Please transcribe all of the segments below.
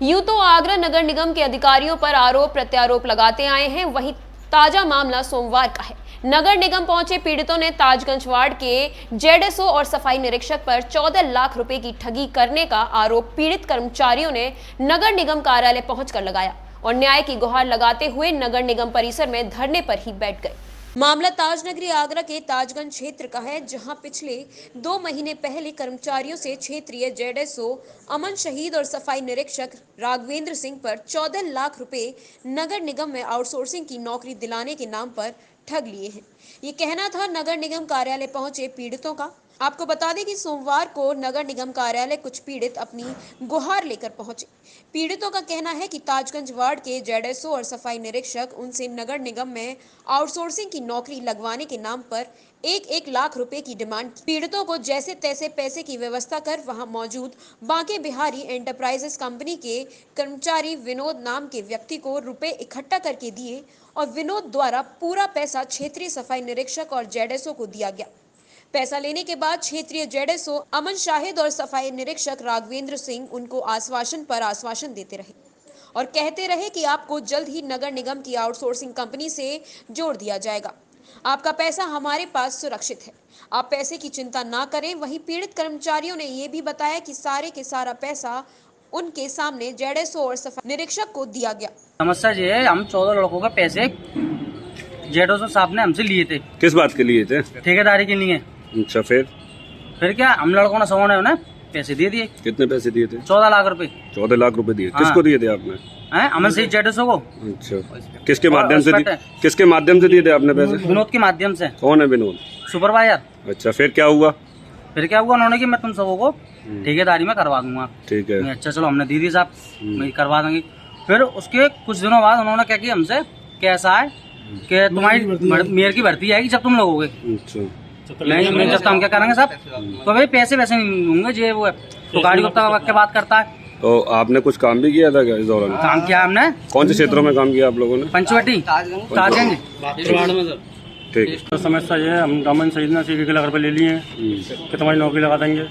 यूं तो आगरा नगर निगम के अधिकारियों पर आरोप प्रत्यारोप लगाते आए हैं, वहीं ताजा मामला सोमवार का है। नगर निगम पहुंचे पीड़ितों ने ताजगंज वार्ड के जेडएसओ और सफाई निरीक्षक पर 14 लाख रुपए की ठगी करने का आरोप पीड़ित कर्मचारियों ने नगर निगम कार्यालय पहुंचकर लगाया और न्याय की गुहार लगाते हुए नगर निगम परिसर में धरने पर ही बैठ गए। मामला ताजनगरी आगरा के ताजगंज क्षेत्र का है, जहां पिछले 2 महीने पहले कर्मचारियों से क्षेत्रीय जेडएसओ अमन शहीद और सफाई निरीक्षक राघवेंद्र सिंह पर 14 लाख रुपए नगर निगम में आउटसोर्सिंग की नौकरी दिलाने के नाम पर ठग लिए हैं। ये कहना था नगर निगम कार्यालय पहुंचे पीड़ितों का। आपको बता दें कि सोमवार को नगर निगम कार्यालय कुछ पीड़ित अपनी गुहार लेकर पहुंचे। पीड़ितों का कहना है कि ताजगंज वार्ड के जेडएसओ और सफाई निरीक्षक उनसे नगर निगम में आउटसोर्सिंग की नौकरी लगवाने के नाम पर 1-1 लाख रुपए की डिमांड की। पीड़ितों को जैसे तैसे पैसे की व्यवस्था कर वहां मौजूद बांके बिहारी एंटरप्राइजेस कंपनी के कर्मचारी विनोद नाम के व्यक्ति को रुपए इकट्ठा करके दिए और विनोद द्वारा पूरा पैसा क्षेत्रीय सफाई निरीक्षक और जेडएसओ को दिया गया। पैसा लेने के बाद क्षेत्रीय जेडएसओ अमन शाहिद और सफाई निरीक्षक राघवेंद्र सिंह उनको आश्वासन पर आश्वासन देते रहे और कहते रहे कि आपको जल्द ही नगर निगम की आउटसोर्सिंग कंपनी से जोड़ दिया जाएगा। आपका पैसा हमारे पास सुरक्षित है, आप पैसे की चिंता ना करें। वहीं पीड़ित कर्मचारियों ने यह भी बताया कि सारे के सारा पैसा उनके सामने जेडएसओ और सफाई निरीक्षक को दिया गया। समस्या ये है, हम 14 लड़कों के पैसे जेडएसओ साहब ने हमसे लिए थे। किस बात के लिए थे? ठेकेदारी के लिए। अच्छा, फिर क्या हम लड़कों ने सबों ने उन्हें पैसे दे दिए। कितने पैसे दिए थे? 14 लाख रुपए। 14 लाख रुपए दिए। हाँ। किसको दिए थे आपने? अमन शहीद जेडएसओ को। अच्छा, किसके माध्यम से दिए थे आपने पैसे? विनोद के माध्यम से। कौन है विनोद? सुपरवाइजर। अच्छा, फिर क्या हुआ? उन्होंने कि मैं तुम सबों को ठेकेदारी में करवा दूंगा। ठीक है। अच्छा चलो, हमने दीदी साहब मैं करवा दूंगी। फिर उसके कुछ दिनों बाद उन्होंने क्या किया हमसे, कैसा है कि तुम्हारी मेयर की भर्ती आएगी जब तुम लोग अच्छा, नहीं जब हम क्या करेंगे साहब, तो भाई पैसे वैसे नहीं होंगे। जे वो तो गाड़ी के बात करता है। तो आपने कुछ काम भी किया था क्या इस दौरान? काम किया हमने। कौन से क्षेत्रों में काम किया आप लोगों ने? पंचवटी, ताजगंज। ठीक। तो समस्या ये है, हम अमन शहीद ने 1 लाख रुपए ले लिए हैं कि तुम्हारी नौकरी लगा देंगे।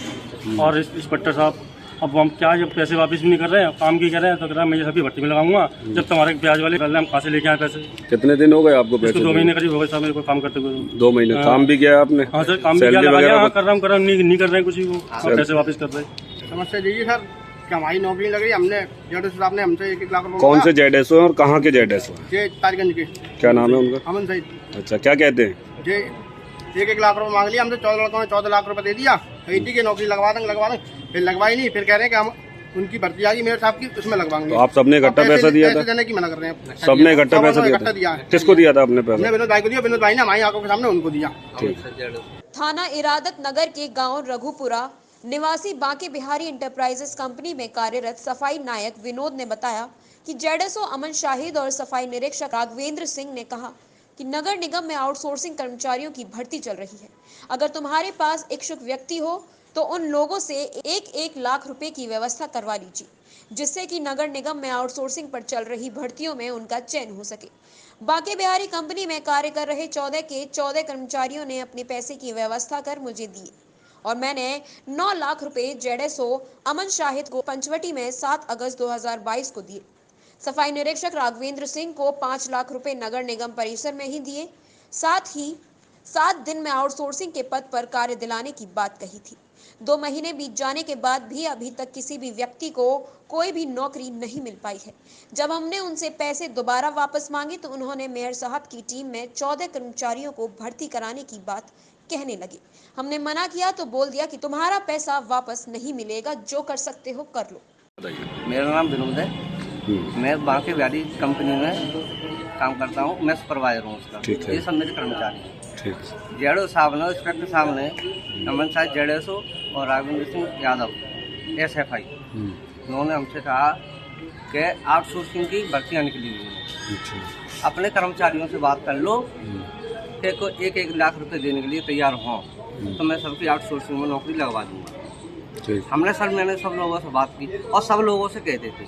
और इंस्पेक्टर साहब अब हम क्या, जब पैसे वापस भी नहीं कर रहे हैं, काम की कर रहे हैं, तो कह रहा है मैं ये सभी भर्ती में लगाऊंगा। जब तुम्हारे ब्याज वाले हम कहाँ से लेके आए पैसे? कितने दिन हो गए आपको पैसे? 2 महीने करीब हो गए साहब मेरे को काम करते हुए। 2 महीने काम भी किया आपने? हाँ सर, काम भी किया, लगा लिया। कर रहा हूँ नहीं कर रहे हैं कुछ भी, पैसे वापस कर रहे हैं। समस्या यही सर कि हमारी नौकरी लग रही, हमने जेडएसओ साहब ने हमसे 1-1 लाख रुपए। कौन से जेडएसओ और कहाँ के जेडएसओ? जे ताजगंज के। क्या नाम है उनका? अमन शहीद। अच्छा, क्या कहते हैं? जे 1-1 लाख रुपए मांग लिया हमसे। 14 लड़कों ने 14 लाख रुपए दे दिया। ठीक है, नौकरी लगवा देंगे। फिर लगवाई नहीं, फिर कह रहे हैं कि हम उनकी भर्ती आ गई मेयर साहब की, उसमें लगवाएंगे। तो आप सबने इकट्ठा पैसा दिया था? देने की मना कर रहे हैं। सबने इकट्ठा पैसा दिया है? किसको दिया था आपने पैसा? विनोद भाई को दिया। विनोद भाई ने हमारी आंखों के सामने उनको दिया। थाना इरादत नगर के गांव रघुपुरा निवासी बांके बिहारी एंटरप्राइजेस कंपनी में कार्यरत सफाई नायक विनोद ने बताया कि जेडएसओ अमन शाहिद और सफाई निरीक्षक राघवेंद्र सिंह ने कहा कि नगर निगम में आउटसोर्सिंग कर्मचारियों की भर्ती चल रही है। अगर तुम्हारे पास इच्छुक व्यक्ति हो तो उन लोगों से 1-1 लाख रुपए की व्यवस्था करवा लीजिए, जिससे कि नगर निगम में आउटसोर्सिंग पर चल रही भर्तियों में उनका चयन हो सके। बांके बिहारी कंपनी में कार्य कर रहे 14 के 14 कर्मचारियों ने अपने पैसे की व्यवस्था कर मुझे दिए और मैंने 9 लाख रुपए जेडएसओ अमन शाहिद को पंचवटी में 7 अगस्त 2022 को दिए। सफाई निरीक्षक राघवेंद्र सिंह को 5 लाख रुपए नगर निगम परिसर में ही दिए। साथ ही 7 दिन में आउटसोर्सिंग के पद पर कार्य दिलाने की बात कही थी। 2 महीने बीत जाने के बाद भी अभी तक किसी भी व्यक्ति को कोई भी नौकरी नहीं मिल पाई है। जब हमने उनसे पैसे दोबारा वापस मांगे तो उन्होंने मेयर साहब की टीम में 14 कर्मचारियों को भर्ती कराने की बात कहने लगे। हमने मना किया तो बोल दिया कि तुम्हारा पैसा वापस नहीं मिलेगा, जो कर सकते हो कर लो। मेरा नाम विनोद है। मैं बांके बिहारी कंपनी में काम करता हूँ। मैं सुपरवाइजर हूँ उसका। ये सब मेरे कर्मचारी हैं। जेडओ साहब ने, इंस्पेक्टर साहब ने, अमन साहब जेडएसओ और राघवेंद्र सिंह यादव SFI, उन्होंने हमसे कहा कि आउटसोर्सिंग की भर्तियाँ निकली हुई हैं, अपने कर्मचारियों से बात कर लो कि को 1-1 लाख रुपए देने के लिए तैयार हों तो मैं सबकी आउटसोर्सिंग में नौकरी लगवा दूँगा। मैंने सब लोगों से बात की और सब लोगों से कहते थे।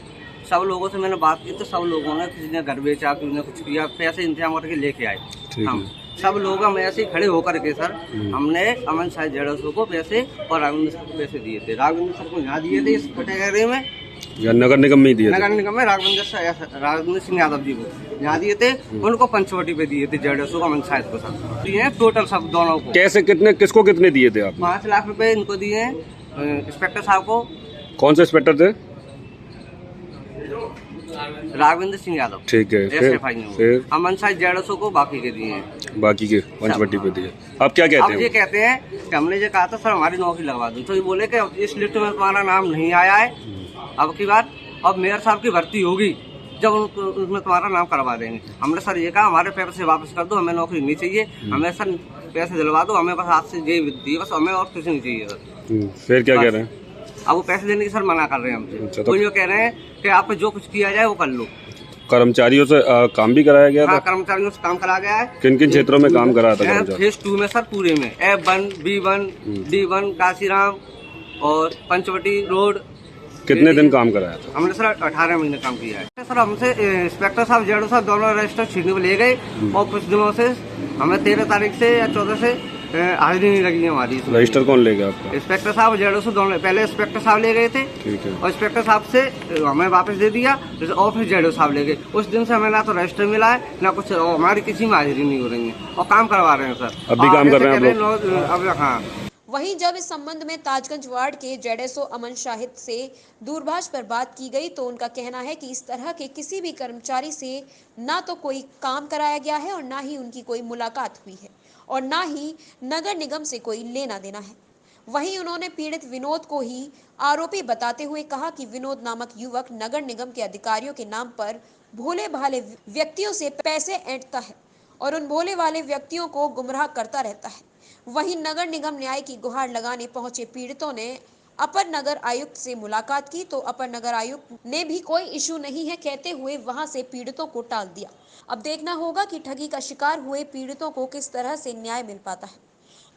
सब लोगों से मैंने बात की तो सब लोगों ने, किसी ने घर बेचा, किसी ने कुछ किया, पैसे इंतजाम करके लेके आए। हम सब लोग हम ऐसे खड़े होकर के सर हमने अमन शाहिद जेडएसओ को पैसे और राघवेंद्र सर को पैसे दिए थे। राघवेंद्र सर को यहाँ दिए थे इस कैटेगरी में या नगर निगम में ही दिए थे? नगर निगम में राघवेंद्र सिंह यादव जी को यहाँ दिए थे, उनको पंचवटी पे दिए थे, जेडएसओ का पंचायत को सब दिए हैं, टोटल सब दोनों को। कैसे कितने किसको कितने दिए थे आप? 5 लाख रुपए इनको दिए हैं इंस्पेक्टर साहब को। कौन से इंस्पेक्टर थे? राघवेंद्र सिंह यादव। ठीक है, फिर अमन साहब जेडएसओ को बाकी के दिए हैं, बाकी के पंचवटी पे दिए। अब क्या कहते अब हैं? ये कहते हैं कि हमने ये कहा था सर हमारी नौकरी लगवा दो, तो ये बोले कि इस लिस्ट में तुम्हारा नाम नहीं आया है, अब की बार अब मेयर साहब की भर्ती होगी जब उसमें तुम्हारा नाम करवा देंगे। हमने सर ये कहा हमारे पैसे वापस कर दो, हमें नौकरी नहीं चाहिए, हमें सर पैसे दिलवा दो, हमें बस हाथ से ये दिए बस, हमें और कुछ नहीं चाहिए सर। फिर क्या कह रहे हैं? अब वो पैसे देने की सर मना कर रहे हैं हमसे। अच्छा, तो ये कह रहे हैं कि आप जो कुछ किया जाए वो कर लो। कर्मचारियों से काम भी कराया गया था? हाँ, कर्मचारियों से काम करा गया है। किन किन क्षेत्रों में काम कराया था कर्मचारी? फेज 2 में सर पूरे में F1, B1, D1, काशीराम और पंचवटी रोड। कितने दिन काम कराया था? हमने सर 18 महीने काम किया है सर। हमसे इंस्पेक्टर साहब जेडओ साहब दोनों रजिस्टर छीनने को ले गए और कुछ दिनों से हमें 13 तारीख से या 14 से हाजिरी नहीं लगी है हमारी। रजिस्टर कौन ले गया आपका? इंस्पेक्टर साहब जेडओ से दोनों, पहले इंस्पेक्टर साहब ले गए थे, ठीक है, और इंस्पेक्टर साहब से हमें वापस दे दिया और फिर जेडओ साहब ले गए। उस दिन से हमें ना तो रजिस्टर मिला है ना कुछ, हमारी किसी में हाजिरी नहीं हो रही है और काम करवा रहे हैं सर। अब भी काम कर रहे हैं आप लोग? अब हाँ। वहीं जब इस संबंध में ताजगंज वार्ड के जेडएसओ अमन शाहिद से दूरभाष पर बात की गई तो उनका कहना है कि इस तरह के किसी भी कर्मचारी से ना तो कोई काम कराया गया है और ना ही उनकी कोई मुलाकात हुई है और ना ही नगर निगम से कोई लेना देना है। वहीं उन्होंने पीड़ित विनोद को ही आरोपी बताते हुए कहा कि विनोद नामक युवक नगर निगम के अधिकारियों के नाम पर भोले भाले व्यक्तियों से पैसे ऐंठता है और उन भोले वाले व्यक्तियों को गुमराह करता रहता है। वहीं नगर निगम न्याय की गुहार लगाने पहुंचे पीड़ितों ने अपर नगर आयुक्त से मुलाकात की तो अपर नगर आयुक्त ने भी कोई इशू नहीं है कहते हुए वहां से पीड़ितों को टाल दिया। अब देखना होगा कि ठगी का शिकार हुए पीड़ितों को किस तरह से न्याय मिल पाता है।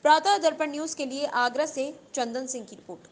प्रातः दर्पण न्यूज के लिए आगरा से चंदन सिंह की रिपोर्ट।